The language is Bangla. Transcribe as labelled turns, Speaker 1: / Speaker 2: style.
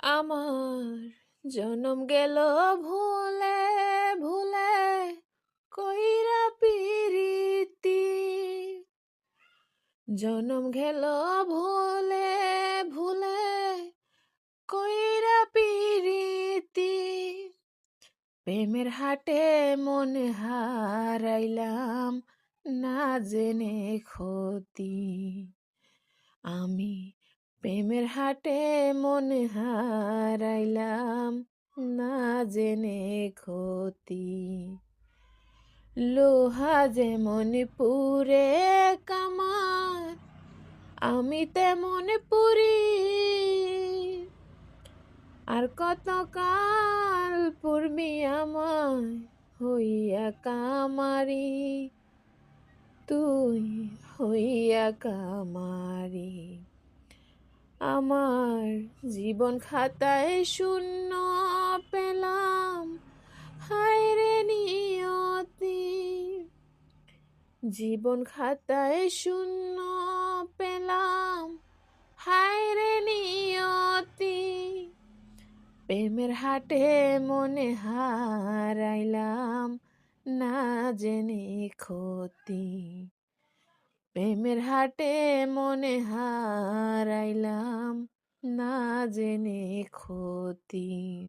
Speaker 1: আমার জনম গেল ভুলে ভুলে কইরা পিরিতি। জনম গেল ভুলে ভুলে কইরা পিরিতি। প্রেমের হাটে মন হারাইলাম না জেনে ক্ষতি। আমি প্রেমের হাটে মন হারাইলাম না জেনে ক্ষতি। লোহা যেমন পুড়ে কামার, আমি তেমন পুরি। আর কত কাল পুরবি আমায় হইয়া কামারি, তুই হইয়া কামারি। আমার জীবন খাতায় শূন্য পেলাম, হায়রে নিয়তি। জীবন খাতায় শূন্য পেলাম, হায়রে নিয়তি। প্রেমের হাটে মনে হারাইলাম না জেনে ক্ষতি। প্রেমের হাটে মনে হারাইলাম না জেনে ক্ষতি।